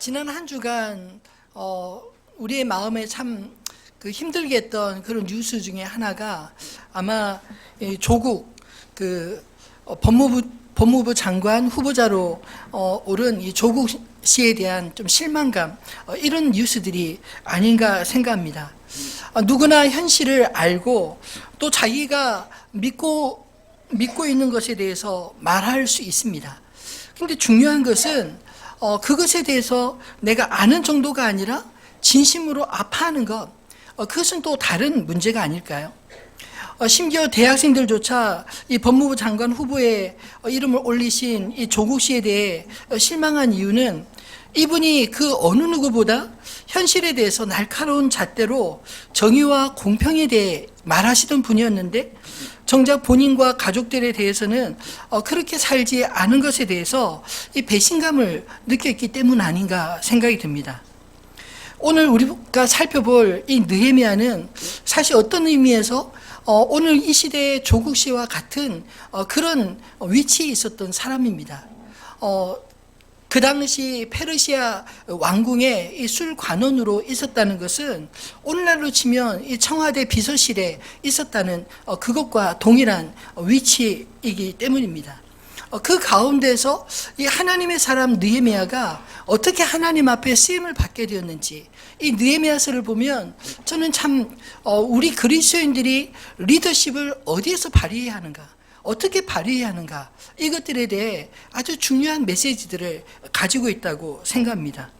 지난 한 주간 우리의 마음에 참 힘들게 했던 그런 뉴스 중에 하나가 아마 조국 법무부 장관 후보자로 오른 이 조국 씨에 대한 좀 실망감, 이런 뉴스들이 아닌가 생각합니다. 누구나 현실을 알고 또 자기가 믿고 있는 것에 대해서 말할 수 있습니다. 근데 중요한 것은 그것에 대해서 내가 아는 정도가 아니라 진심으로 아파하는 것, 그것은 또 다른 문제가 아닐까요? 심지어 대학생들조차 이 법무부 장관 후보에 이름을 올리신 이 조국 씨에 대해 실망한 이유는 이분이 그 어느 누구보다 현실에 대해서 날카로운 잣대로 정의와 공평에 대해 말하시던 분이었는데 정작 본인과 가족들에 대해서는 그렇게 살지 않은 것에 대해서 이 배신감을 느꼈기 때문 아닌가 생각이 듭니다. 오늘 우리가 살펴볼 이 느헤미야는 사실 어떤 의미에서 오늘 이 시대의 조국 씨와 같은 그런 위치에 있었던 사람입니다. 그 당시 페르시아 왕궁의 이 술관원으로 있었다는 것은 오늘날로 치면 이 청와대 비서실에 있었다는 그것과 동일한 위치이기 때문입니다. 그 가운데서 이 하나님의 사람 느헤미야가 어떻게 하나님 앞에 쓰임을 받게 되었는지, 이 느헤미야서를 보면 저는 참 우리 그리스도인들이 리더십을 어디에서 발휘해야 하는가, 어떻게 발휘해야 하는가, 이것들에 대해 아주 중요한 메시지들을 가지고 있다고 생각합니다.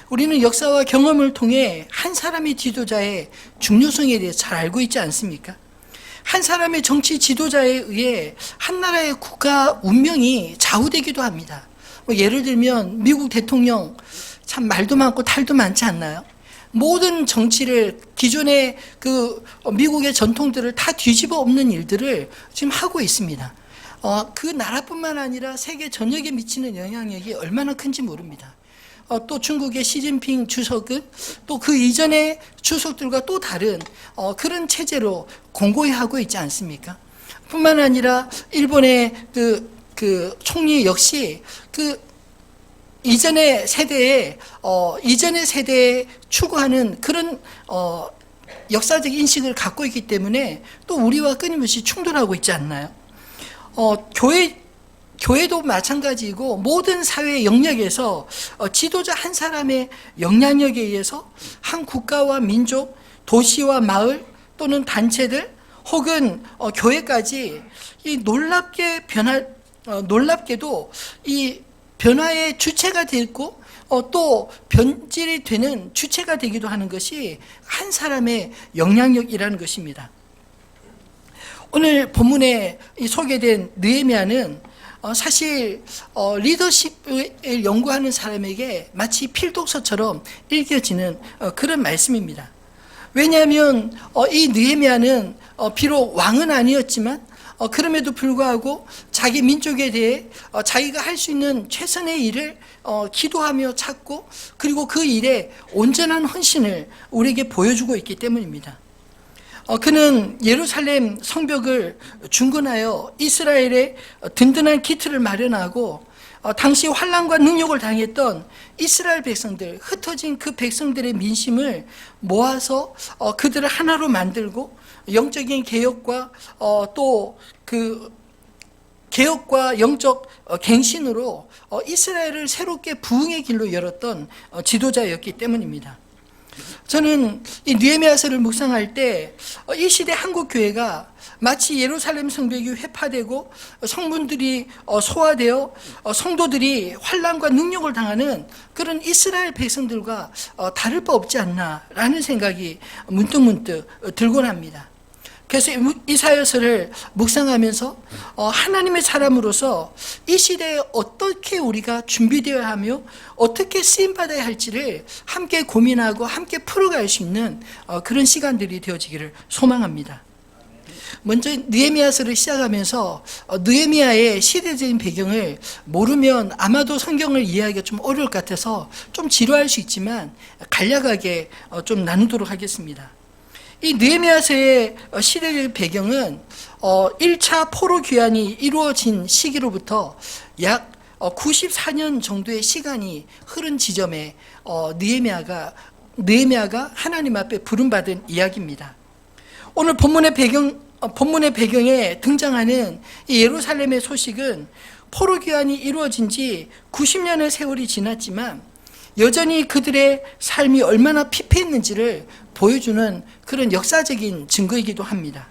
우리는 역사와 경험을 통해 한 사람의 지도자의 중요성에 대해서 잘 알고 있지 않습니까? 한 사람의 정치 지도자에 의해 한 나라의 국가 운명이 좌우되기도 합니다. 예를 들면 미국 대통령 참 말도 많고 탈도 많지 않나요? 모든 정치를, 기존의 미국의 전통들을 다 뒤집어 엎는 일들을 지금 하고 있습니다. 그 나라뿐만 아니라 세계 전역에 미치는 영향력이 얼마나 큰지 모릅니다. 또 중국의 시진핑 주석은 또 그 이전의 주석들과 또 다른 그런 체제로 공고히 하고 있지 않습니까? 뿐만 아니라 일본의 그 총리 역시 이전의 세대에 추구하는 그런 역사적 인식을 갖고 있기 때문에 또 우리와 끊임없이 충돌하고 있지 않나요? 교회도 마찬가지이고 모든 사회 영역에서 지도자 한 사람의 영향력에 의해서 한 국가와 민족, 도시와 마을 또는 단체들 혹은 교회까지 이 놀랍게도 이 변화의 주체가 되고 또 변질이 되는 주체가 되기도 하는 것이 한 사람의 영향력이라는 것입니다. 오늘 본문에 소개된 느헤미야는 사실 리더십을 연구하는 사람에게 마치 필독서처럼 읽혀지는 그런 말씀입니다. 왜냐하면 이 느헤미야는 비록 왕은 아니었지만 그럼에도 불구하고 자기 민족에 대해 자기가 할 수 있는 최선의 일을 기도하며 찾고 그리고 그 일에 온전한 헌신을 우리에게 보여주고 있기 때문입니다. 그는 예루살렘 성벽을 중건하여 이스라엘의 든든한 기틀을 마련하고 당시 환난과 능욕을 당했던 이스라엘 백성들, 흩어진 그 백성들의 민심을 모아서 그들을 하나로 만들고 영적인 개혁과 또 개혁과 영적 갱신으로 이스라엘을 새롭게 부흥의 길로 열었던 지도자였기 때문입니다. 저는 이 느헤미야서를 묵상할 때 이 시대 한국 교회가 마치 예루살렘 성벽이 회파되고 성문들이 소화되어 성도들이 환난과 능욕을 당하는 그런 이스라엘 백성들과 다를 바 없지 않나라는 생각이 문득문득 들곤 합니다. 그래서 이사야서를 묵상하면서 하나님의 사람으로서 이 시대에 어떻게 우리가 준비되어야 하며 어떻게 쓰임받아야 할지를 함께 고민하고 함께 풀어갈 수 있는 그런 시간들이 되어지기를 소망합니다. 먼저 느헤미야서를 시작하면서 느헤미야의 시대적인 배경을 모르면 아마도 성경을 이해하기가 좀 어려울 것 같아서 좀 지루할 수 있지만 간략하게 좀 나누도록 하겠습니다. 이 느헤미야서의 시대적 배경은 1차 포로 귀환이 이루어진 시기로부터 약 94년 정도의 시간이 흐른 지점에 느헤미야가 하나님 앞에 부름받은 이야기입니다. 오늘 본문의 배경에 등장하는 이 예루살렘의 소식은 포로 귀환이 이루어진 지 90년의 세월이 지났지만 여전히 그들의 삶이 얼마나 피폐했는지를 보여주는 그런 역사적인 증거이기도 합니다.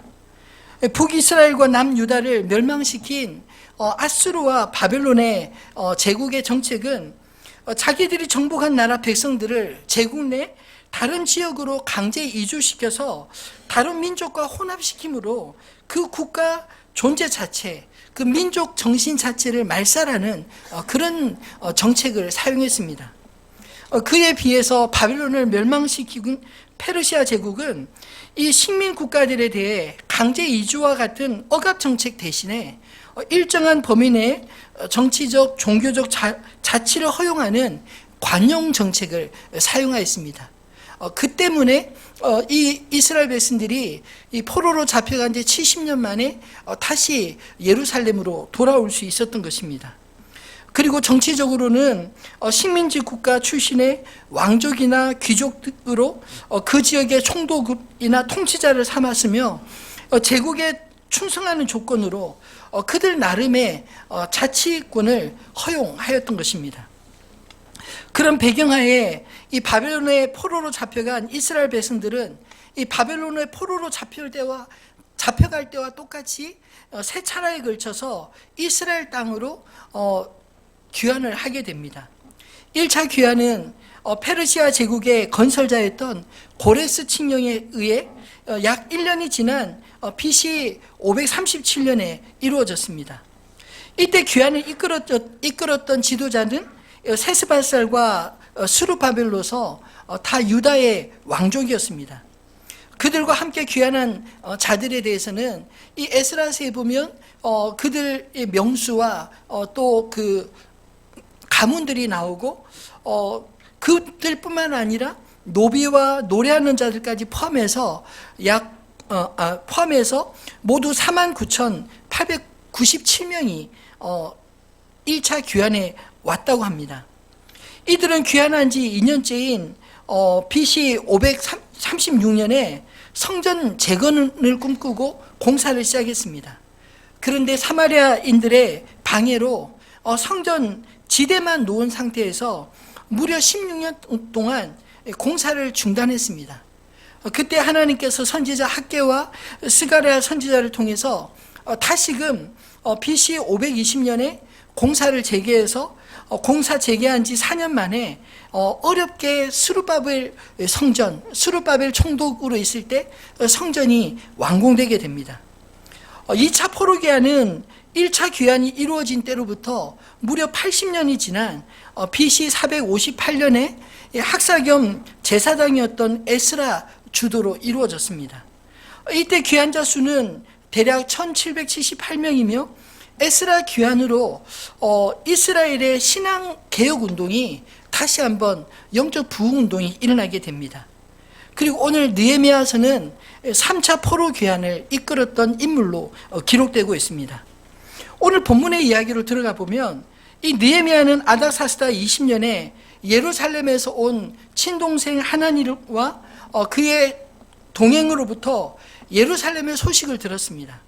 북이스라엘과 남유다를 멸망시킨 아수르와 바벨론의 제국의 정책은 자기들이 정복한 나라 백성들을 제국 내 다른 지역으로 강제 이주시켜서 다른 민족과 혼합시킴으로 그 국가 존재 자체, 그 민족 정신 자체를 말살하는 그런 정책을 사용했습니다. 그에 비해서 바벨론을 멸망시킨 페르시아 제국은 이 식민 국가들에 대해 강제 이주와 같은 억압 정책 대신에 일정한 범위 내 정치적, 종교적 자치를 허용하는 관용 정책을 사용하였습니다. 그 때문에 이 이스라엘 백성들이 이 포로로 잡혀간 지 70년 만에 다시 예루살렘으로 돌아올 수 있었던 것입니다. 그리고 정치적으로는 식민지 국가 출신의 왕족이나 귀족으로 그 지역의 총독이나 통치자를 삼았으며 제국에 충성하는 조건으로 그들 나름의 자치권을 허용하였던 것입니다. 그런 배경하에 이 바벨론의 포로로 잡혀간 이스라엘 백성들은 이 바벨론의 포로로 잡혀갈 때와 똑같이 세 차례에 걸쳐서 이스라엘 땅으로 귀환을 하게 됩니다. 1차 귀환은 페르시아 제국의 건설자였던 고레스 칙령에 의해 약 1년이 지난 BC 537년에 이루어졌습니다. 이때 귀환을 이끌었던 지도자는 세스바살과 스룹바벨로서 다 유다의 왕족이었습니다. 그들과 함께 귀환한 자들에 대해서는 이 에스라서에 보면 그들의 명수와 또 그 가문들이 나오고 그들뿐만 아니라 노비와 노래하는 자들까지 포함해서 모두 49,897명이 1차 귀환에 왔다고 합니다. 이들은 귀환한 지 2년째인 BC 536년에 성전 재건을 꿈꾸고 공사를 시작했습니다. 그런데 사마리아인들의 방해로 성전 지대만 놓은 상태에서 무려 16년 동안 공사를 중단했습니다. 그때 하나님께서 선지자 학개와 스가랴 선지자를 통해서 다시금 BC 520년에 공사를 재개해서 공사 재개한 지 4년 만에 어렵게 스룹바벨 총독으로 있을 때 성전이 완공되게 됩니다. 2차 포로 귀환은 1차 귀환이 이루어진 때로부터 무려 80년이 지난 BC 458년에 학사 겸 제사장이었던 에스라 주도로 이루어졌습니다. 이때 귀환자 수는 대략 1778명이며 에스라 귀환으로 이스라엘의 신앙 개혁 운동이 다시 한번 영적 부흥 운동이 일어나게 됩니다. 그리고 오늘 느헤미야서는 3차 포로 귀환을 이끌었던 인물로 기록되고 있습니다. 오늘 본문의 이야기로 들어가 보면 이 느헤미야는 아닥사스다 20년에 예루살렘에서 온 친동생 하나니와 그의 동행으로부터 예루살렘의 소식을 들었습니다.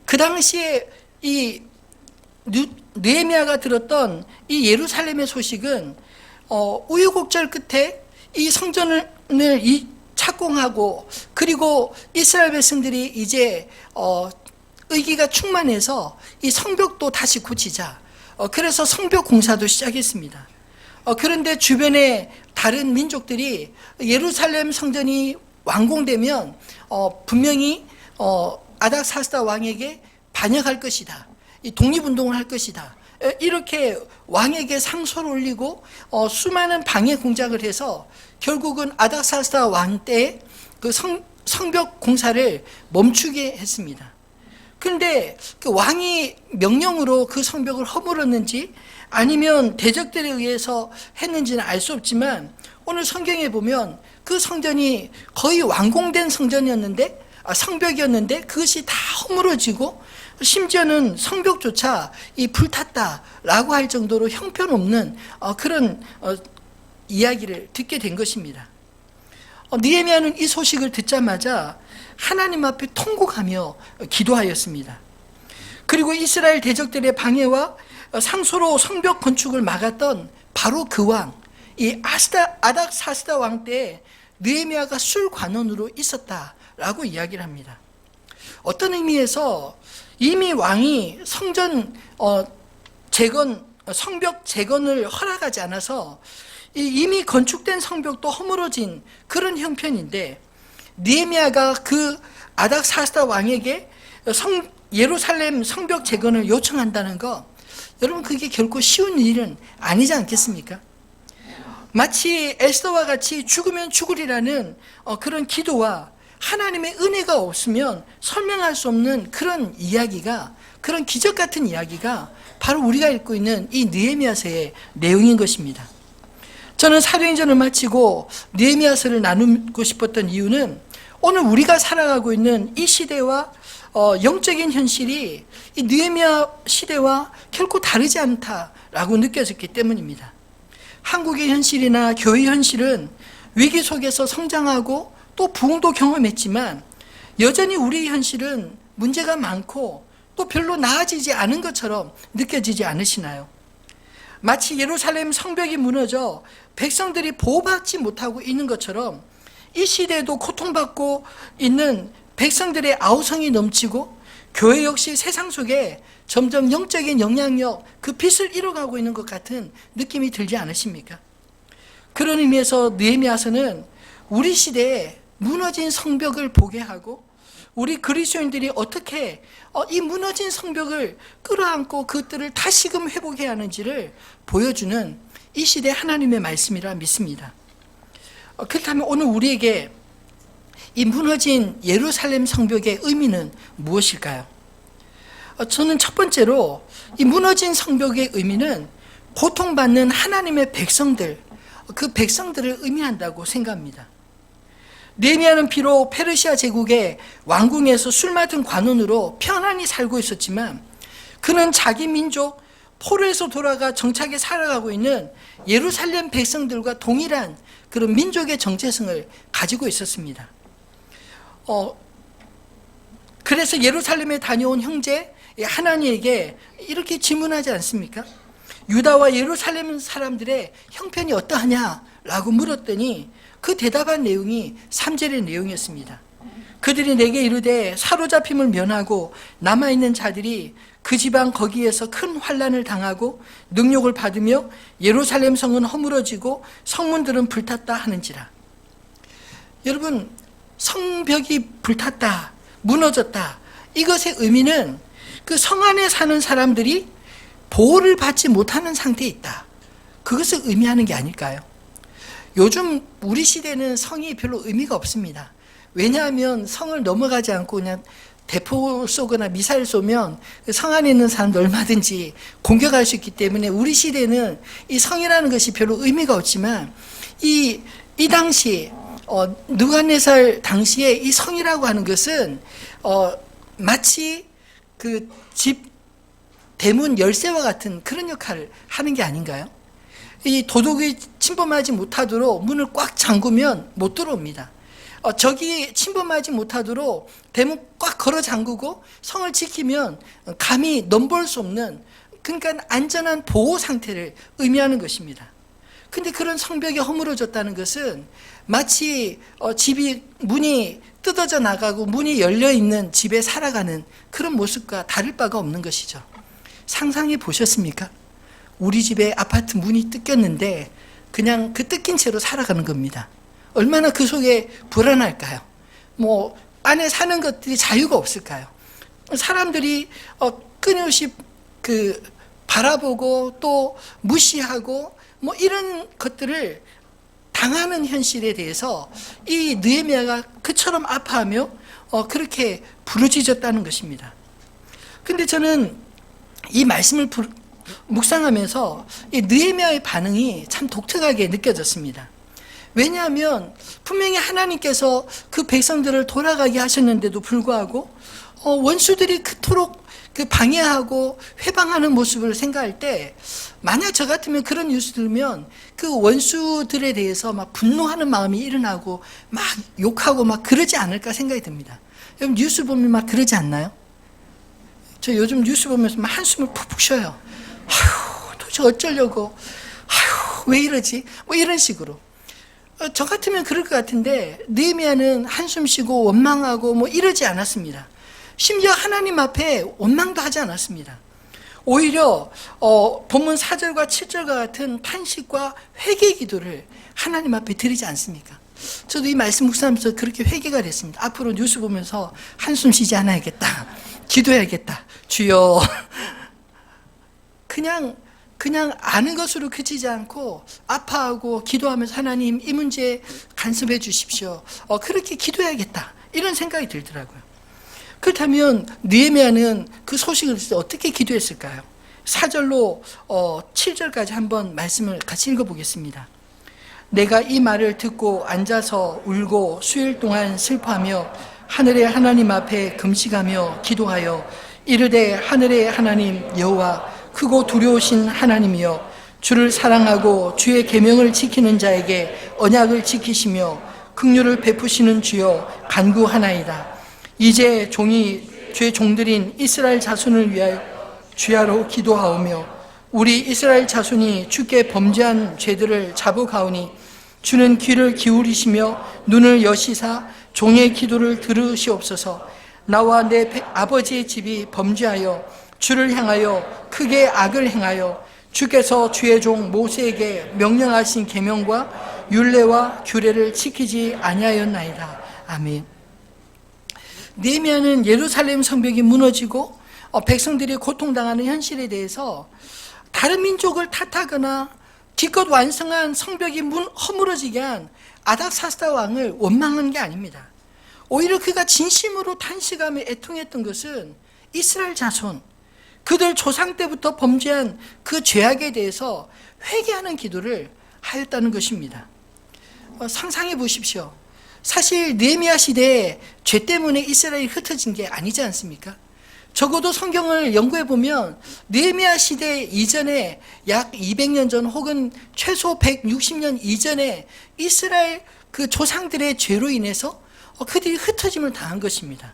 그 당시에 이 느헤미야가 들었던 이 예루살렘의 소식은 우여곡절 끝에 이 성전을 착공하고 그리고 이스라엘 백성들이 이제 의기가 충만해서 이 성벽도 다시 고치자. 그래서 성벽 공사도 시작했습니다. 그런데 주변의 다른 민족들이 예루살렘 성전이 완공되면 분명히 아닥사스다 왕에게 반역할 것이다. 이 독립운동을 할 것이다. 이렇게 왕에게 상소를 올리고 수많은 방해 공작을 해서 결국은 아닥사스다 왕 때 그 성벽 공사를 멈추게 했습니다. 그런데 그 왕이 명령으로 그 성벽을 허물었는지 아니면 대적들에 의해서 했는지는 알 수 없지만 오늘 성경에 보면 그 성전이 거의 완공된 성벽이었는데 그것이 다 허물어지고 심지어는 성벽조차 이 불탔다라고 할 정도로 형편없는 그런 이야기를 듣게 된 것입니다. 느헤미야는 이 소식을 듣자마자 하나님 앞에 통곡하며 기도하였습니다. 그리고 이스라엘 대적들의 방해와 상소로 성벽 건축을 막았던 바로 그 왕, 이 아닥사스다 왕 때에 느헤미야가 술관원으로 있었다라고 이야기를 합니다. 어떤 의미에서 이미 왕이 성전 성벽 재건을 허락하지 않아서 이미 건축된 성벽도 허물어진 그런 형편인데, 느헤미야가 그 아닥사스다 왕에게 예루살렘 성벽 재건을 요청한다는 거, 여러분 그게 결코 쉬운 일은 아니지 않겠습니까? 마치 에스더와 같이 죽으면 죽으리라는 그런 기도와 하나님의 은혜가 없으면 설명할 수 없는 그런 이야기가, 그런 기적 같은 이야기가 바로 우리가 읽고 있는 이 느헤미야서의 내용인 것입니다. 저는 사도행전을 마치고 느헤미야서를 나누고 싶었던 이유는 오늘 우리가 살아가고 있는 이 시대와 영적인 현실이 이 느헤미야 시대와 결코 다르지 않다라고 느껴졌기 때문입니다. 한국의 현실이나 교회 현실은 위기 속에서 성장하고 또 부흥도 경험했지만 여전히 우리 현실은 문제가 많고 또 별로 나아지지 않은 것처럼 느껴지지 않으시나요? 마치 예루살렘 성벽이 무너져 백성들이 보호받지 못하고 있는 것처럼 이 시대에도 고통받고 있는 백성들의 아우성이 넘치고 교회 역시 세상 속에 점점 영적인 영향력, 그 빛을 잃어가고 있는 것 같은 느낌이 들지 않으십니까? 그런 의미에서 느헤미야서는 우리 시대에 무너진 성벽을 보게 하고 우리 그리스도인들이 어떻게 이 무너진 성벽을 끌어안고 그것들을 다시금 회복해야 하는지를 보여주는 이 시대 하나님의 말씀이라 믿습니다. 그렇다면 오늘 우리에게 이 무너진 예루살렘 성벽의 의미는 무엇일까요? 저는 첫 번째로 이 무너진 성벽의 의미는 고통받는 하나님의 백성들, 그 백성들을 의미한다고 생각합니다. 느헤미야는 비록 페르시아 제국의 왕궁에서 술 맡은 관원으로 편안히 살고 있었지만 그는 자기 민족 포로에서 돌아가 정착에 살아가고 있는 예루살렘 백성들과 동일한 그런 민족의 정체성을 가지고 있었습니다. 그래서 예루살렘에 다녀온 형제 하나니에게 이렇게 질문하지 않습니까? 유다와 예루살렘 사람들의 형편이 어떠하냐라고 물었더니 그 대답한 내용이 3절의 내용이었습니다. 그들이 내게 이르되 사로잡힘을 면하고 남아있는 자들이 그 지방 거기에서 큰 환난을 당하고 능욕을 받으며 예루살렘 성은 허물어지고 성문들은 불탔다 하는지라. 여러분, 성벽이 불탔다, 무너졌다, 이것의 의미는 그 성 안에 사는 사람들이 보호를 받지 못하는 상태에 있다, 그것을 의미하는 게 아닐까요? 요즘 우리 시대는 성이 별로 의미가 없습니다. 왜냐하면 성을 넘어가지 않고 그냥 대포 쏘거나 미사일 쏘면 성 안에 있는 사람도 얼마든지 공격할 수 있기 때문에 우리 시대는 이 성이라는 것이 별로 의미가 없지만 이 당시 느부갓네살 당시에 이 성이라고 하는 것은 마치 그 집 대문 열쇠와 같은 그런 역할을 하는 게 아닌가요? 이 도둑이 침범하지 못하도록 문을 꽉 잠그면 못 들어옵니다. 적이 침범하지 못하도록 대문 꽉 걸어 잠그고 성을 지키면 감히 넘볼 수 없는, 그러니까 안전한 보호 상태를 의미하는 것입니다. 근데 그런 성벽이 허물어졌다는 것은 마치 집이 문이 뜯어져 나가고 문이 열려 있는 집에 살아가는 그런 모습과 다를 바가 없는 것이죠. 상상해 보셨습니까? 우리 집에 아파트 문이 뜯겼는데 그냥 그 뜯긴 채로 살아가는 겁니다. 얼마나 그 속에 불안할까요? 안에 사는 것들이 자유가 없을까요? 사람들이 끊임없이 바라보고 또 무시하고 이런 것들을 당하는 현실에 대해서 이 느헤미야가 그처럼 아파하며 그렇게 부르짖었다는 것입니다. 근데 저는 이 말씀을 묵상하면서 이 느헤미야의 반응이 참 독특하게 느껴졌습니다. 왜냐하면 분명히 하나님께서 그 백성들을 돌아가게 하셨는데도 불구하고 원수들이 그토록 그 방해하고 회방하는 모습을 생각할 때, 만약 저 같으면 그런 뉴스 들으면 그 원수들에 대해서 막 분노하는 마음이 일어나고 막 욕하고 막 그러지 않을까 생각이 듭니다. 여러분 뉴스 보면 막 그러지 않나요? 저 요즘 뉴스 보면서 막 한숨을 푹푹 쉬어요. 아휴, 도대체 어쩌려고. 아휴, 왜 이러지? 뭐 이런 식으로. 저 같으면 그럴 것 같은데 느헤미야는 한숨 쉬고 원망하고 뭐 이러지 않았습니다. 심지어 하나님 앞에 원망도 하지 않았습니다. 오히려 본문 4절과 7절과 같은 탄식과 회개 기도를 하나님 앞에 드리지 않습니까? 저도 이 말씀 묵상하면서 그렇게 회개가 됐습니다. 앞으로 뉴스 보면서 한숨 쉬지 않아야겠다. 기도해야겠다. 주여. 그냥 아는 것으로 그치지 않고 아파하고 기도하면서 하나님 이 문제 간섭해 주십시오. 그렇게 기도해야겠다. 이런 생각이 들더라고요. 그렇다면 느헤미야는 그 소식을 듣을 때 어떻게 기도했을까요? 4절로 7절까지 한번 말씀을 같이 읽어보겠습니다. 내가 이 말을 듣고 앉아서 울고 수일 동안 슬퍼하며 하늘의 하나님 앞에 금식하며 기도하여 이르되 하늘의 하나님 여호와 크고 두려우신 하나님이여 주를 사랑하고 주의 계명을 지키는 자에게 언약을 지키시며 긍휼을 베푸시는 주여 간구하나이다. 이제 종이 주의 종들인 이스라엘 자손을 위하여 주야로 기도하오며 우리 이스라엘 자손이 주께 범죄한 죄들을 자복하오니 주는 귀를 기울이시며 눈을 여시사 종의 기도를 들으시옵소서. 나와 내 아버지의 집이 범죄하여 주를 향하여 크게 악을 행하여 주께서 주의 종 모세에게 명령하신 계명과 율례와 규례를 지키지 아니하였나이다. 아멘. 느헤미야는 예루살렘 성벽이 무너지고 백성들이 고통당하는 현실에 대해서 다른 민족을 탓하거나 기껏 완성한 성벽이 허물어지게 한 아닥사스다 왕을 원망한 게 아닙니다. 오히려 그가 진심으로 탄식하며 애통했던 것은 이스라엘 자손, 그들 조상 때부터 범죄한 그 죄악에 대해서 회개하는 기도를 하였다는 것입니다. 상상해 보십시오. 사실 느헤미야 시대에 죄 때문에 이스라엘이 흩어진 게 아니지 않습니까? 적어도 성경을 연구해 보면 느헤미야 시대 이전에 약 200년 전 혹은 최소 160년 이전에 이스라엘 그 조상들의 죄로 인해서 그들이 흩어짐을 당한 것입니다.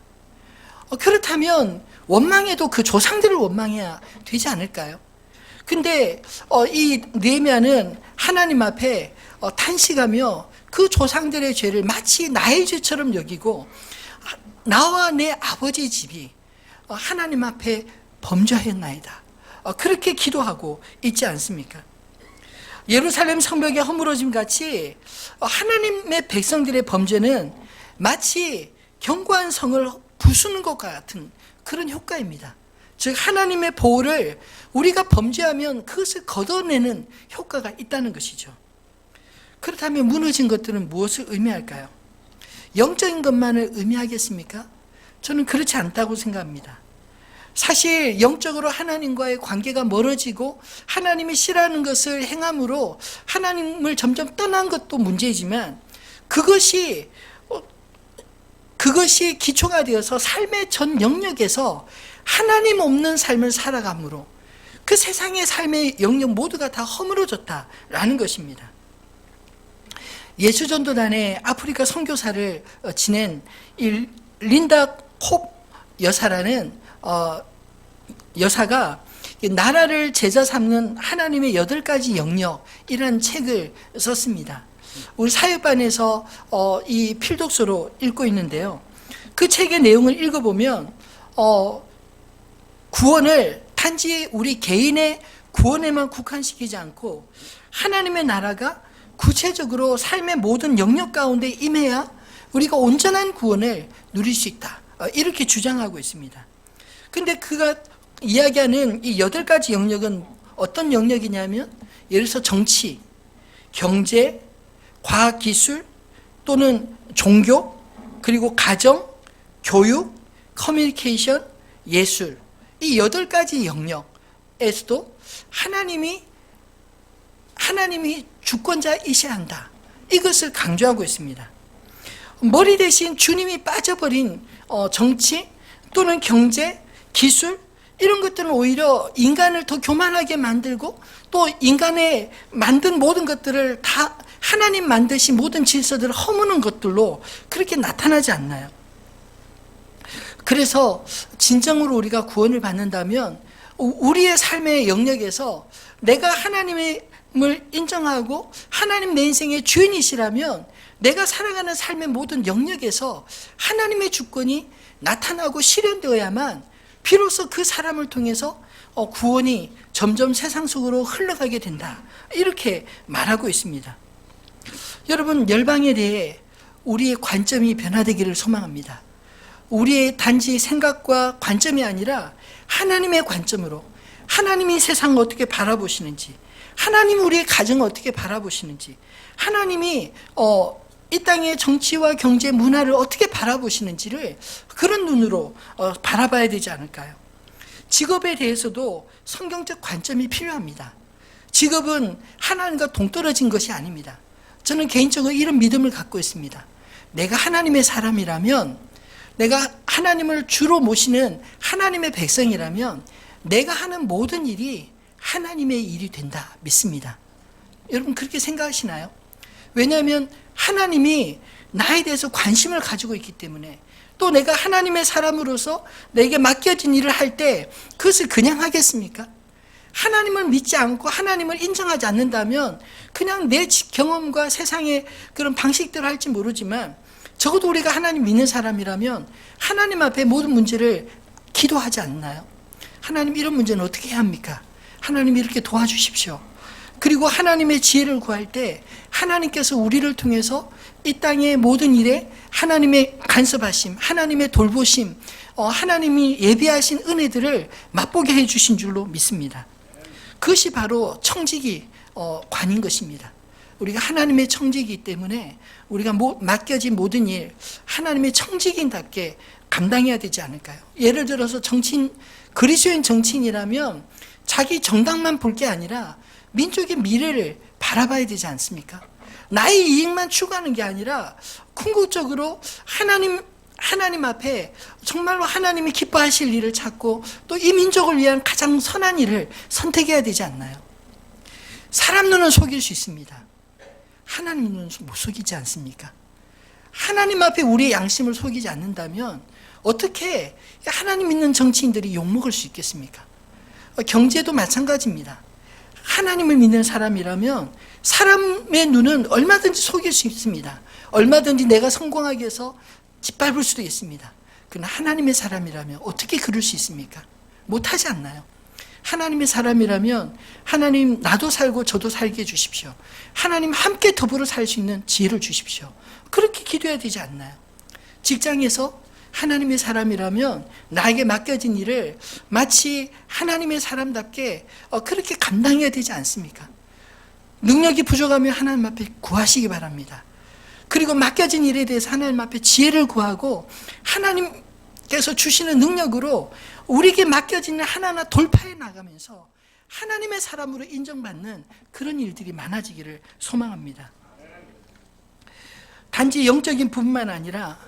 그렇다면 원망해도 그 조상들을 원망해야 되지 않을까요? 근데 이 느헤미야는 하나님 앞에 탄식하며 그 조상들의 죄를 마치 나의 죄처럼 여기고 나와 내 아버지 집이 하나님 앞에 범죄하였나이다. 그렇게 기도하고 있지 않습니까? 예루살렘 성벽의 허물어짐 같이 하나님의 백성들의 범죄는 마치 견고한 성을 부수는 것과 같은 그런 효과입니다. 즉 하나님의 보호를 우리가 범죄하면 그것을 걷어내는 효과가 있다는 것이죠. 그렇다면 무너진 것들은 무엇을 의미할까요? 영적인 것만을 의미하겠습니까? 저는 그렇지 않다고 생각합니다. 사실 영적으로 하나님과의 관계가 멀어지고 하나님이 싫어하는 것을 행함으로 하나님을 점점 떠난 것도 문제이지만 그것이 기초가 되어서 삶의 전 영역에서 하나님 없는 삶을 살아감으로 그 세상의 삶의 영역 모두가 다 허물어졌다라는 것입니다. 예수전도단의 아프리카 선교사를 지낸 린다 콥 여사라는 여사가 나라를 제자 삼는 하나님의 8가지 영역이라는 책을 썼습니다. 우리 사역반에서 이 필독서로 읽고 있는데요. 그 책의 내용을 읽어보면 구원을 단지 우리 개인의 구원에만 국한시키지 않고 하나님의 나라가 구체적으로 삶의 모든 영역 가운데 임해야 우리가 온전한 구원을 누릴 수 있다. 이렇게 주장하고 있습니다. 근데 그가 이야기하는 이 8가지 영역은 어떤 영역이냐면 예를 들어서 정치, 경제, 과학기술 또는 종교, 그리고 가정, 교육, 커뮤니케이션, 예술 이 8가지 영역에서도 하나님이 주권자이셔야 한다. 이것을 강조하고 있습니다. 머리 대신 주님이 빠져버린 정치 또는 경제, 기술 이런 것들은 오히려 인간을 더 교만하게 만들고 또 인간의 만든 모든 것들을 다 하나님 만드신 모든 질서들을 허무는 것들로 그렇게 나타나지 않나요? 그래서 진정으로 우리가 구원을 받는다면 우리의 삶의 영역에서 내가 하나님을 인정하고 하나님 내 인생의 주인이시라면 내가 살아가는 삶의 모든 영역에서 하나님의 주권이 나타나고 실현되어야만 비로소 그 사람을 통해서 구원이 점점 세상 속으로 흘러가게 된다. 이렇게 말하고 있습니다. 여러분, 열방에 대해 우리의 관점이 변화되기를 소망합니다. 우리의 단지 생각과 관점이 아니라 하나님의 관점으로 하나님이 세상을 어떻게 바라보시는지, 하나님이 우리의 가정을 어떻게 바라보시는지, 하나님이 이 땅의 정치와 경제, 문화를 어떻게 바라보시는지를 그런 눈으로 바라봐야 되지 않을까요? 직업에 대해서도 성경적 관점이 필요합니다. 직업은 하나님과 동떨어진 것이 아닙니다. 저는 개인적으로 이런 믿음을 갖고 있습니다. 내가 하나님의 사람이라면, 내가 하나님을 주로 모시는 하나님의 백성이라면 내가 하는 모든 일이 하나님의 일이 된다 믿습니다. 여러분 그렇게 생각하시나요? 왜냐하면 하나님이 나에 대해서 관심을 가지고 있기 때문에, 또 내가 하나님의 사람으로서 내게 맡겨진 일을 할 때 그것을 그냥 하겠습니까? 하나님을 믿지 않고 하나님을 인정하지 않는다면 그냥 내 경험과 세상의 그런 방식대로 할지 모르지만, 적어도 우리가 하나님 믿는 사람이라면 하나님 앞에 모든 문제를 기도하지 않나요? 하나님, 이런 문제는 어떻게 해야 합니까? 하나님 이렇게 도와주십시오. 그리고 하나님의 지혜를 구할 때 하나님께서 우리를 통해서 이 땅의 모든 일에 하나님의 간섭하심, 하나님의 돌보심, 하나님이 예비하신 은혜들을 맛보게 해주신 줄로 믿습니다. 그것이 바로 청지기 관인 것입니다. 우리가 하나님의 청지기이기 때문에 우리가 맡겨진 모든 일 하나님의 청지기인답게 감당해야 되지 않을까요? 예를 들어서 그리스도인 정치인이라면 자기 정당만 볼 게 아니라 민족의 미래를 바라봐야 되지 않습니까? 나의 이익만 추구하는 게 아니라 궁극적으로 하나님 앞에 정말로 하나님이 기뻐하실 일을 찾고 또 이 민족을 위한 가장 선한 일을 선택해야 되지 않나요? 사람 눈은 속일 수 있습니다. 하나님 눈은 못 속이지 않습니까? 하나님 앞에 우리의 양심을 속이지 않는다면 어떻게 하나님 믿는 정치인들이 욕먹을 수 있겠습니까? 경제도 마찬가지입니다. 하나님을 믿는 사람이라면 사람의 눈은 얼마든지 속일 수 있습니다. 얼마든지 내가 성공하기 위해서 짓밟을 수도 있습니다. 그러나 하나님의 사람이라면 어떻게 그럴 수 있습니까? 못하지 않나요? 하나님의 사람이라면 하나님, 나도 살고 저도 살게 해주십시오. 하나님 함께 더불어 살 수 있는 지혜를 주십시오. 그렇게 기도해야 되지 않나요? 직장에서 하나님의 사람이라면 나에게 맡겨진 일을 마치 하나님의 사람답게 그렇게 감당해야 되지 않습니까? 능력이 부족하면 하나님 앞에 구하시기 바랍니다. 그리고 맡겨진 일에 대해서 하나님 앞에 지혜를 구하고 하나님께서 주시는 능력으로 우리에게 맡겨진 일 하나하나 돌파해 나가면서 하나님의 사람으로 인정받는 그런 일들이 많아지기를 소망합니다. 단지 영적인 부분만 아니라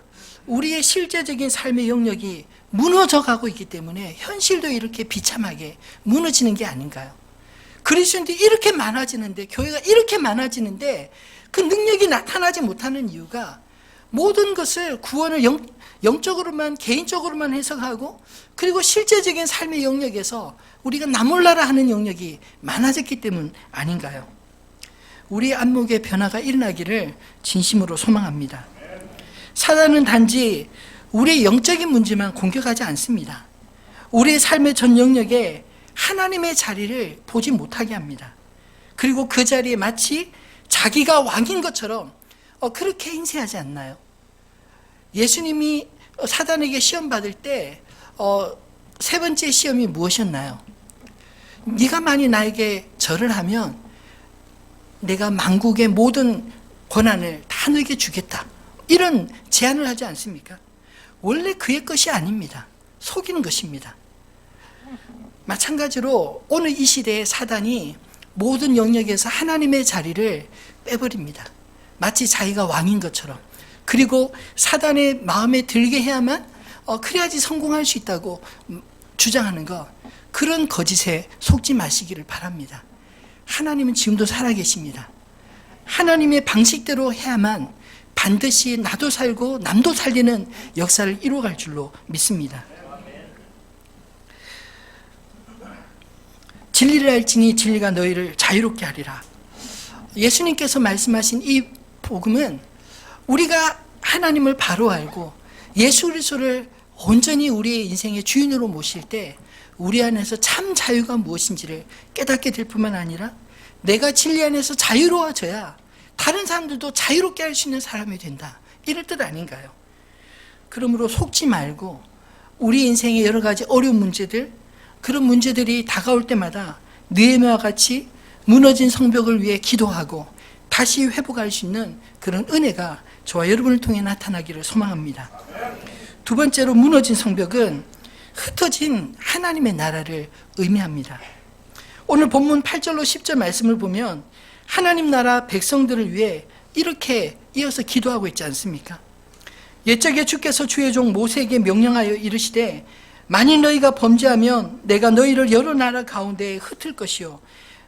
우리의 실제적인 삶의 영역이 무너져 가고 있기 때문에 현실도 이렇게 비참하게 무너지는 게 아닌가요? 그리스도인들이 이렇게 많아지는데, 교회가 이렇게 많아지는데 그 능력이 나타나지 못하는 이유가 모든 것을 구원을 영적으로만, 개인적으로만 해석하고, 그리고 실제적인 삶의 영역에서 우리가 나 몰라라 하는 영역이 많아졌기 때문 아닌가요? 우리의 안목의 변화가 일어나기를 진심으로 소망합니다. 사단은 단지 우리의 영적인 문제만 공격하지 않습니다. 우리의 삶의 전 영역에 하나님의 자리를 보지 못하게 합니다. 그리고 그 자리에 마치 자기가 왕인 것처럼 그렇게 행세하지 않나요? 예수님이 사단에게 시험 받을 때 세 번째 시험이 무엇이었나요? 네가 만일 나에게 절을 하면 내가 만국의 모든 권한을 다 너에게 주겠다, 이런 제안을 하지 않습니까? 원래 그의 것이 아닙니다. 속이는 것입니다. 마찬가지로 오늘 이 시대에 사단이 모든 영역에서 하나님의 자리를 빼버립니다. 마치 자기가 왕인 것처럼. 그리고 사단의 마음에 들게 해야만 그래야지 성공할 수 있다고 주장하는 것, 그런 거짓에 속지 마시기를 바랍니다. 하나님은 지금도 살아계십니다. 하나님의 방식대로 해야만 반드시 나도 살고 남도 살리는 역사를 이루어갈 줄로 믿습니다. 진리를 알지니 진리가 너희를 자유롭게 하리라. 예수님께서 말씀하신 이 복음은 우리가 하나님을 바로 알고 예수 그리스도를 온전히 우리의 인생의 주인으로 모실 때 우리 안에서 참 자유가 무엇인지를 깨닫게 될 뿐만 아니라 내가 진리 안에서 자유로워져야 다른 사람들도 자유롭게 할 수 있는 사람이 된다, 이럴 뜻 아닌가요? 그러므로 속지 말고 우리 인생의 여러 가지 어려운 문제들, 그런 문제들이 다가올 때마다 느헤미야와 같이 무너진 성벽을 위해 기도하고 다시 회복할 수 있는 그런 은혜가 저와 여러분을 통해 나타나기를 소망합니다. 두 번째로, 무너진 성벽은 흩어진 하나님의 나라를 의미합니다. 오늘 본문 8절로 10절 말씀을 보면 하나님 나라 백성들을 위해 이렇게 이어서 기도하고 있지 않습니까? 옛적에 주께서 주의 종 모세에게 명령하여 이르시되 만일 너희가 범죄하면 내가 너희를 여러 나라 가운데에 흩을 것이요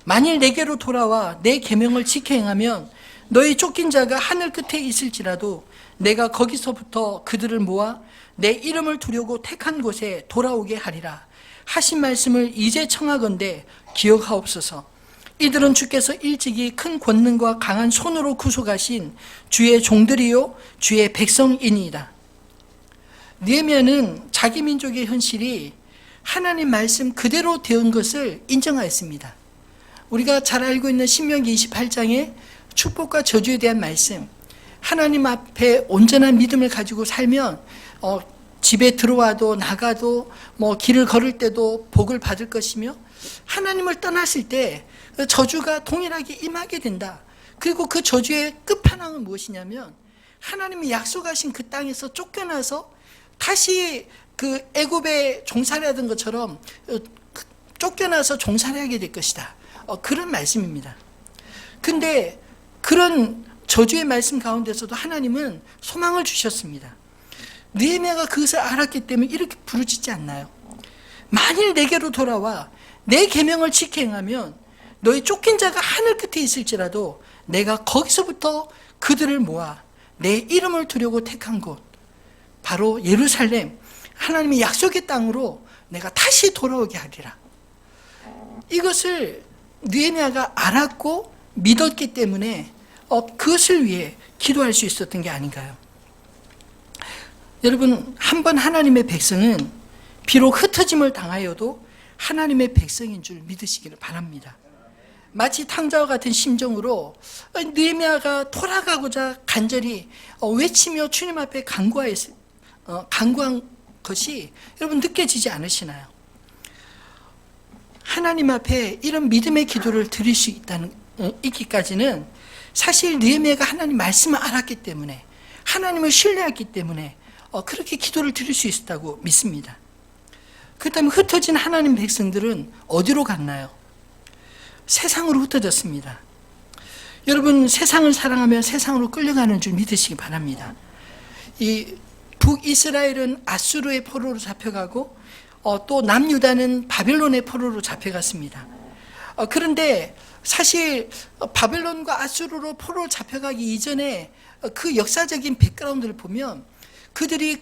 만일 내게로 돌아와 내 계명을 지켜 행하면 너희 쫓긴 자가 하늘 끝에 있을지라도 내가 거기서부터 그들을 모아 내 이름을 두려고 택한 곳에 돌아오게 하리라 하신 말씀을 이제 청하건대 기억하옵소서. 이들은 주께서 일찍이 큰 권능과 강한 손으로 구속하신 주의 종들이요 주의 백성이니이다. 느헤미야는 자기 민족의 현실이 하나님 말씀 그대로 되은 것을 인정하였습니다. 우리가 잘 알고 있는 신명기 28장의 축복과 저주에 대한 말씀, 하나님 앞에 온전한 믿음을 가지고 살면 집에 들어와도 나가도 길을 걸을 때도 복을 받을 것이며 하나님을 떠났을 때 저주가 동일하게 임하게 된다. 그리고 그 저주의 끝판왕은 무엇이냐면 하나님이 약속하신 그 땅에서 쫓겨나서 다시 그 애굽에 종살이하던 것처럼 쫓겨나서 종살이하게 될 것이다. 그런 말씀입니다. 근데 그런 저주의 말씀 가운데서도 하나님은 소망을 주셨습니다. 느헤미야가 그것을 알았기 때문에 이렇게 부르짖지 않나요? 만일 내게로 돌아와 내 계명을 지켜 행하면 너희 쫓긴 자가 하늘 끝에 있을지라도 내가 거기서부터 그들을 모아 내 이름을 두려고 택한 곳, 바로 예루살렘, 하나님의 약속의 땅으로 내가 다시 돌아오게 하리라. 이것을 느헤미야가 알았고 믿었기 때문에 그것을 위해 기도할 수 있었던 게 아닌가요? 여러분, 한번 하나님의 백성은 비록 흩어짐을 당하여도 하나님의 백성인 줄 믿으시기를 바랍니다. 마치 탕자와 같은 심정으로 느헤미야가 돌아가고자 간절히 외치며 주님 앞에 간구한 것이 여러분 느껴지지 않으시나요? 하나님 앞에 이런 믿음의 기도를 드릴 수 있기까지는 사실 느헤미야가 하나님 말씀을 알았기 때문에, 하나님을 신뢰했기 때문에 그렇게 기도를 드릴 수 있었다고 믿습니다. 그렇다면 흩어진 하나님 백성들은 어디로 갔나요? 세상으로 흩어졌습니다. 여러분, 세상을 사랑하면 세상으로 끌려가는 줄 믿으시기 바랍니다. 이 북이스라엘은 아수르의 포로로 잡혀가고 또 남유다는 바벨론의 포로로 잡혀갔습니다. 그런데 사실 바벨론과 아수르로 포로로 잡혀가기 이전에 그 역사적인 백그라운드를 보면 그들이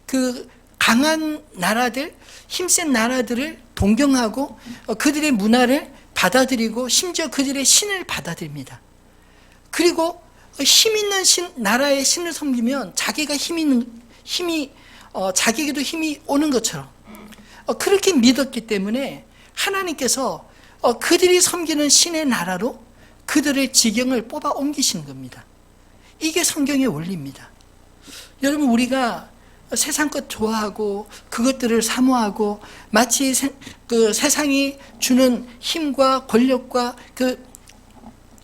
그 강한 나라들, 힘센 나라들을 동경하고 그들의 문화를 받아들이고 심지어 그들의 신을 받아들입니다. 그리고 힘 있는 나라의 신을 섬기면 자기에게도 힘이 오는 것처럼 그렇게 믿었기 때문에 하나님께서 그들이 섬기는 신의 나라로 그들의 지경을 뽑아 옮기시는 겁니다. 이게 성경의 원리입니다. 여러분, 우리가 세상 것 좋아하고 그것들을 사모하고 마치 그 세상이 주는 힘과 권력과 그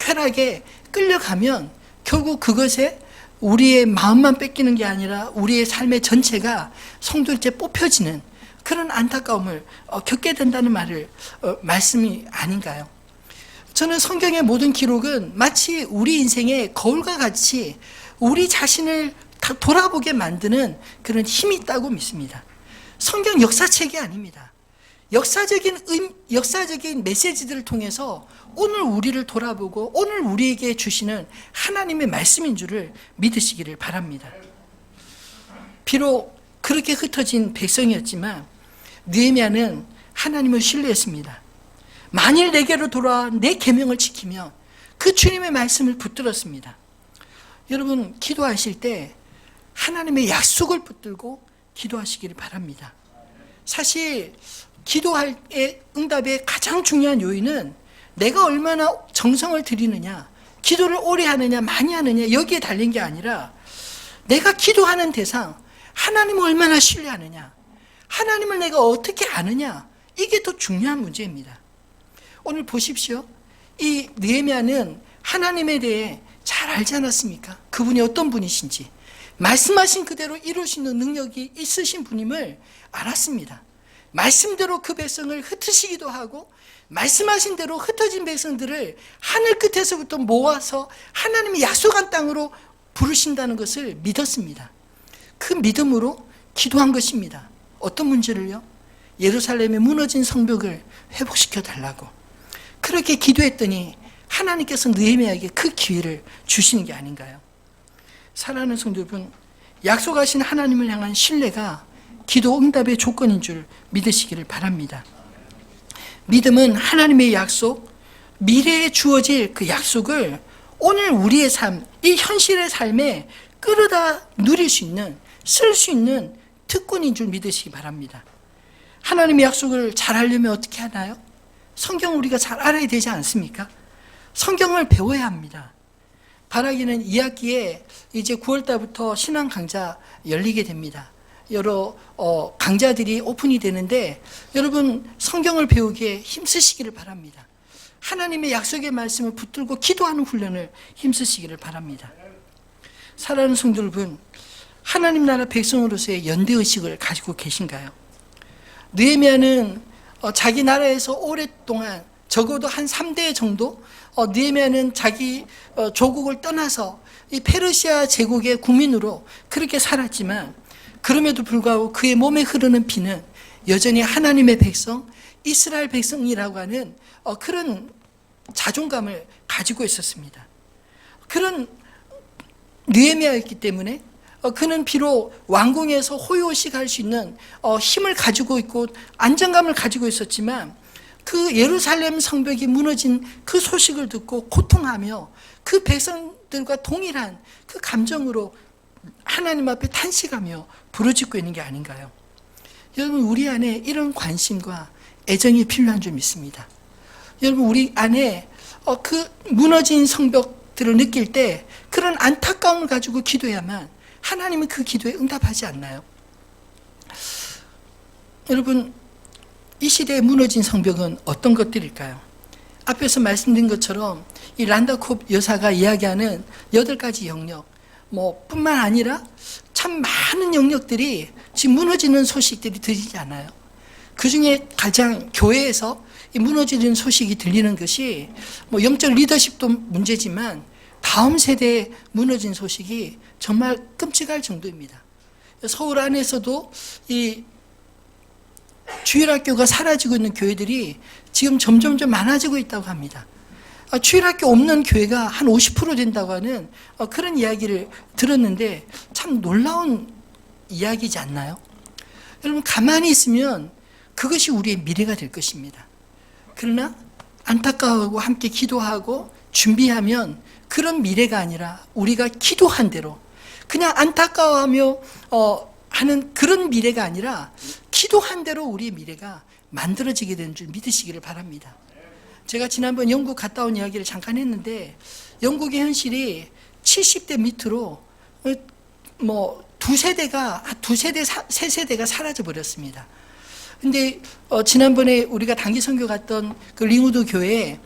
쾌락에 끌려가면 결국 그것에 우리의 마음만 뺏기는 게 아니라 우리의 삶의 전체가 성도일체 뽑혀지는 그런 안타까움을 겪게 된다는 말씀이 아닌가요? 저는 성경의 모든 기록은 마치 우리 인생의 거울과 같이 우리 자신을 돌아보게 만드는 그런 힘이 있다고 믿습니다. 성경 역사책이 아닙니다. 역사적인 메시지들을 통해서 오늘 우리를 돌아보고 오늘 우리에게 주시는 하나님의 말씀인 줄을 믿으시기를 바랍니다. 비록 그렇게 흩어진 백성이었지만 느헤미야는 하나님을 신뢰했습니다. 만일 내게로 돌아와 내 계명을 지키면 그 주님의 말씀을 붙들었습니다. 여러분, 기도하실 때 하나님의 약속을 붙들고 기도하시기를 바랍니다. 사실 기도할 응답의 가장 중요한 요인은 내가 얼마나 정성을 들이느냐, 기도를 오래 하느냐 많이 하느냐 여기에 달린 게 아니라 내가 기도하는 대상, 하나님을 얼마나 신뢰하느냐, 하나님을 내가 어떻게 아느냐, 이게 더 중요한 문제입니다. 오늘 보십시오. 이 느헤미야는 하나님에 대해 잘 알지 않았습니까? 그분이 어떤 분이신지, 말씀하신 그대로 이룰 수 있는 능력이 있으신 분임을 알았습니다. 말씀대로 그 백성을 흩으시기도 하고 말씀하신 대로 흩어진 백성들을 하늘 끝에서부터 모아서 하나님이 약속한 땅으로 부르신다는 것을 믿었습니다. 그 믿음으로 기도한 것입니다. 어떤 문제를요? 예루살렘의 무너진 성벽을 회복시켜 달라고. 그렇게 기도했더니 하나님께서 느헤미야에게 그 기회를 주시는 게 아닌가요? 사랑하는 성도 여러분, 약속하신 하나님을 향한 신뢰가 기도 응답의 조건인 줄 믿으시기를 바랍니다. 믿음은 하나님의 약속, 미래에 주어질 그 약속을 오늘 우리의 삶, 이 현실의 삶에 끌어다 누릴 수 있는, 쓸 수 있는 특권인 줄 믿으시기 바랍니다. 하나님의 약속을 잘 알려면 어떻게 하나요? 성경을 우리가 잘 알아야 되지 않습니까? 성경을 배워야 합니다. 바라기는 2학기에 이제 9월달부터 신앙 강좌 열리게 됩니다. 여러 강좌들이 오픈이 되는데 여러분 성경을 배우기에 힘쓰시기를 바랍니다. 하나님의 약속의 말씀을 붙들고 기도하는 훈련을 힘쓰시기를 바랍니다. 사랑하는 성도 여러분, 하나님 나라 백성으로서의 연대의식을 가지고 계신가요? 느헤미야는 자기 나라에서 오랫동안 적어도 한 3대 정도 느헤미야는 자기 조국을 떠나서 이 페르시아 제국의 국민으로 그렇게 살았지만 그럼에도 불구하고 그의 몸에 흐르는 피는 여전히 하나님의 백성, 이스라엘 백성이라고 하는 그런 자존감을 가지고 있었습니다. 그런 느헤미야였기 때문에 그는 비록 왕궁에서 호요식할 수 있는 힘을 가지고 있고 안정감을 가지고 있었지만 그 예루살렘 성벽이 무너진 그 소식을 듣고 고통하며 그 백성들과 동일한 그 감정으로 하나님 앞에 탄식하며 부르짖고 있는 게 아닌가요? 여러분, 우리 안에 이런 관심과 애정이 필요한 줄 믿습니다. 여러분, 우리 안에 그 무너진 성벽들을 느낄 때 그런 안타까움을 가지고 기도해야만 하나님은 그 기도에 응답하지 않나요? 여러분, 이 시대에 무너진 성벽은 어떤 것들일까요? 앞에서 말씀드린 것처럼 이 란다콥 여사가 이야기하는 8가지 영역, 뿐만 아니라 참 많은 영역들이 지금 무너지는 소식들이 들리지 않아요. 그 중에 가장 교회에서 이 무너지는 소식이 들리는 것이 영적 리더십도 문제지만 다음 세대에 무너진 소식이 정말 끔찍할 정도입니다. 서울 안에서도 이 주일학교가 사라지고 있는 교회들이 지금 점점점 많아지고 있다고 합니다. 주일학교 없는 교회가 한 50% 된다고 하는 그런 이야기를 들었는데 참 놀라운 이야기지 않나요? 여러분, 가만히 있으면 그것이 우리의 미래가 될 것입니다. 그러나 안타까워하고 함께 기도하고 준비하면 그런 미래가 아니라 우리가 기도한 대로 그냥 안타까워하며 하는 그런 미래가 아니라 기도한 대로 우리의 미래가 만들어지게 되는 줄 믿으시기를 바랍니다. 제가 지난번 영국 갔다 온 이야기를 잠깐 했는데 영국의 현실이 70대 밑으로 세 세대가 사라져 버렸습니다. 근데 지난번에 우리가 단기 선교 갔던 그 링우드 교회에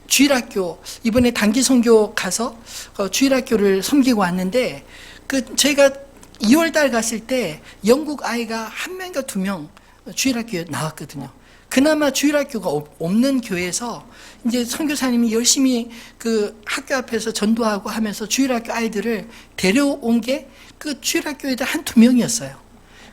주일학교, 이번에 단기 선교 가서 주일학교를 섬기고 왔는데 저희가 2월달 갔을 때 영국 아이가 1명인가 2명 주일학교에 나왔거든요. 그나마 주일학교가 없는 교회에서 이제 선교사님이 열심히 그 학교 앞에서 전도하고 하면서 주일학교 아이들을 데려온 게 그 주일학교 애들 1-2명이었어요.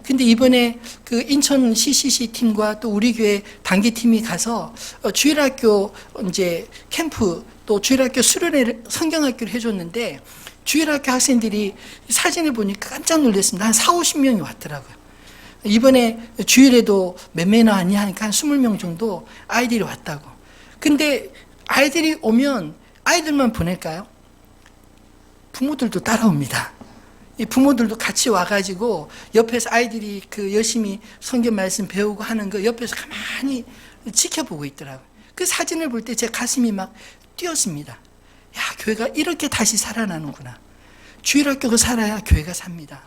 근데 이번에 그 인천 CCC 팀과 또 우리 교회 단기팀이 가서 주일학교 이제 캠프 또 주일학교 수련회 성경학교를 해줬는데 주일학교 학생들이 사진을 보니까 깜짝 놀랐습니다. 한 4, 50명이 왔더라고요. 이번에 주일에도 몇 명이나 왔냐 하니까 한 20명 정도 아이들이 왔다고. 근데 아이들이 오면 아이들만 보낼까요? 부모들도 따라옵니다. 이 부모들도 같이 와가지고 옆에서 아이들이 그 열심히 성경 말씀 배우고 하는 거 옆에서 가만히 지켜보고 있더라고요. 그 사진을 볼 때 제 가슴이 막 뛰었습니다. 야, 교회가 이렇게 다시 살아나는구나. 주일학교가 살아야 교회가 삽니다.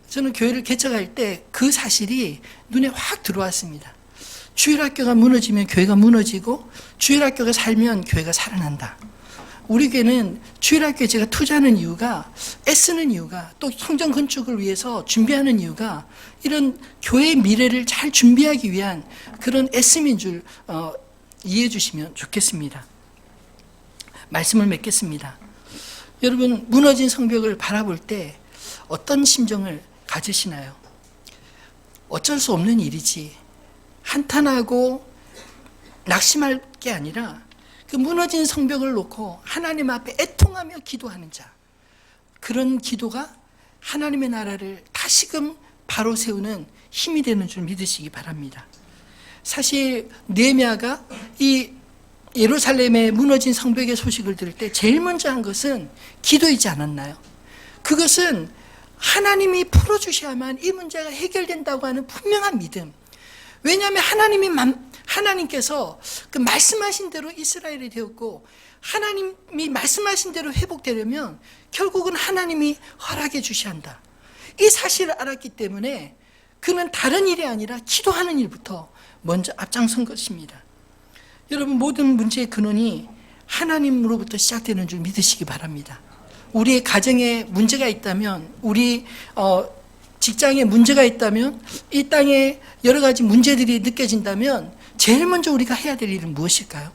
저는 교회를 개척할 때 그 사실이 눈에 확 들어왔습니다. 주일학교가 무너지면 교회가 무너지고 주일학교가 살면 교회가 살아난다. 우리 교회는 주일학교에 제가 투자하는 이유가, 애쓰는 이유가, 또 성전 건축을 위해서 준비하는 이유가 이런 교회의 미래를 잘 준비하기 위한 그런 애씀인 줄 이해해 주시면 좋겠습니다. 말씀을 맺겠습니다. 여러분, 무너진 성벽을 바라볼 때 어떤 심정을 가지시나요? 어쩔 수 없는 일이지, 한탄하고 낙심할 게 아니라 그 무너진 성벽을 놓고 하나님 앞에 애통하며 기도하는 자, 그런 기도가 하나님의 나라를 다시금 바로 세우는 힘이 되는 줄 믿으시기 바랍니다. 사실 느헤미야가 이 예루살렘의 무너진 성벽의 소식을 들을 때 제일 먼저 한 것은 기도이지 않았나요? 그것은 하나님이 풀어주셔야만 이 문제가 해결된다고 하는 분명한 믿음. 왜냐하면 하나님께서 그 말씀하신 대로 이스라엘이 되었고, 하나님이 말씀하신 대로 회복되려면 결국은 하나님이 허락해 주셔야 한다. 이 사실을 알았기 때문에 그는 다른 일이 아니라 기도하는 일부터 먼저 앞장선 것입니다. 여러분, 모든 문제의 근원이 하나님으로부터 시작되는 줄 믿으시기 바랍니다. 우리의 가정에 문제가 있다면, 우리 직장에 문제가 있다면, 이 땅에 여러 가지 문제들이 느껴진다면 제일 먼저 우리가 해야 될 일은 무엇일까요?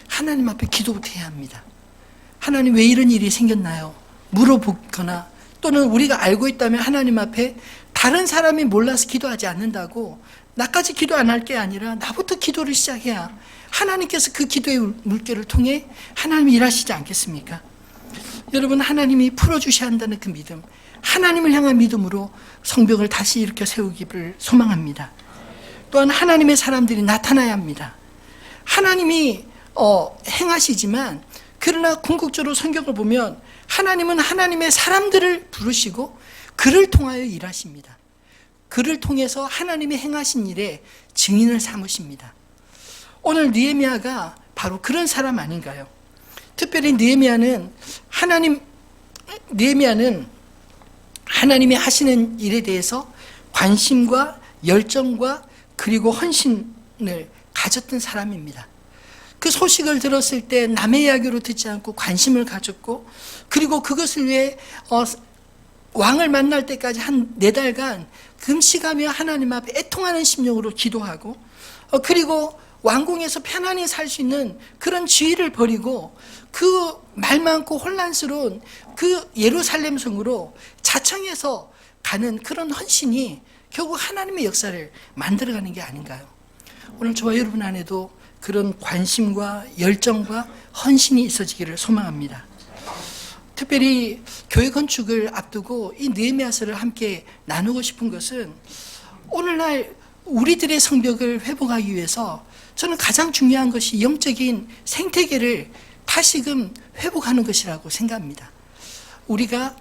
하나님 앞에 기도부터 해야 합니다. 하나님, 왜 이런 일이 생겼나요? 물어보거나, 또는 우리가 알고 있다면 하나님 앞에 다른 사람이 몰라서 기도하지 않는다고 나까지 기도 안 할 게 아니라 나부터 기도를 시작해야 하나님께서 그 기도의 물결을 통해 하나님이 일하시지 않겠습니까? 여러분, 하나님이 풀어주셔야 한다는 그 믿음, 하나님을 향한 믿음으로 성벽을 다시 일으켜 세우기를 소망합니다. 또한 하나님의 사람들이 나타나야 합니다. 하나님이 행하시지만, 그러나 궁극적으로 성경을 보면 하나님은 하나님의 사람들을 부르시고 그를 통하여 일하십니다. 그를 통해서 하나님이 행하신 일에 증인을 삼으십니다. 오늘 느헤미야가 바로 그런 사람 아닌가요? 특별히 느헤미야는 하나님이 하시는 일에 대해서 관심과 열정과 그리고 헌신을 가졌던 사람입니다. 그 소식을 들었을 때 남의 이야기로 듣지 않고 관심을 가졌고, 그리고 그것을 위해 왕을 만날 때까지 한 4달간 금식하며 하나님 앞에 애통하는 심령으로 기도하고, 그리고 왕궁에서 편안히 살 수 있는 그런 지위를 버리고 그 말 많고 혼란스러운 그 예루살렘 성으로 자청해서 가는 그런 헌신이 결국 하나님의 역사를 만들어가는 게 아닌가요? 오늘 저와 여러분 안에도 그런 관심과 열정과 헌신이 있어지기를 소망합니다. 특별히 교회 건축을 앞두고 이 느헤미야서를 함께 나누고 싶은 것은, 오늘날 우리들의 성벽을 회복하기 위해서 저는 가장 중요한 것이 영적인 생태계를 다시금 회복하는 것이라고 생각합니다. 우리가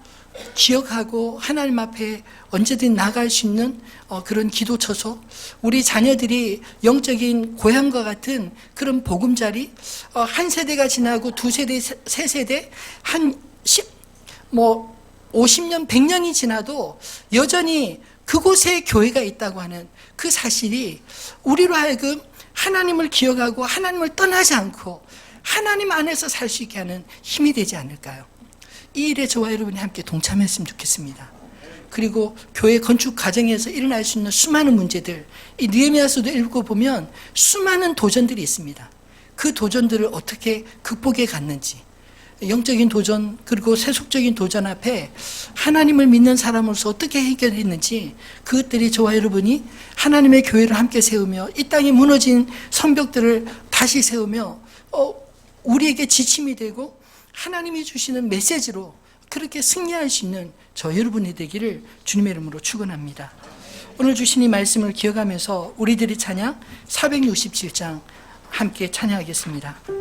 기억하고 하나님 앞에 언제든 나갈 수 있는 그런 기도처소, 우리 자녀들이 영적인 고향과 같은 그런 보금자리, 한 세대가 지나고 2세대, 3세대, 한 50년, 100년이 지나도 여전히 그곳에 교회가 있다고 하는 그 사실이 우리로 하여금 하나님을 기억하고 하나님을 떠나지 않고 하나님 안에서 살 수 있게 하는 힘이 되지 않을까요? 이 일에 저와 여러분이 함께 동참했으면 좋겠습니다. 그리고 교회 건축 과정에서 일어날 수 있는 수많은 문제들, 이 느헤미야서도 읽어보면 수많은 도전들이 있습니다. 그 도전들을 어떻게 극복해 갔는지, 영적인 도전 그리고 세속적인 도전 앞에 하나님을 믿는 사람으로서 어떻게 해결했는지, 그것들이 저와 여러분이 하나님의 교회를 함께 세우며 이 땅에 무너진 성벽들을 다시 세우며 우리에게 지침이 되고 하나님이 주시는 메시지로 그렇게 승리할 수 있는 저 여러분이 되기를 주님의 이름으로 축원합니다. 오늘 주신 이 말씀을 기억하면서 우리들이 찬양 467장 함께 찬양하겠습니다.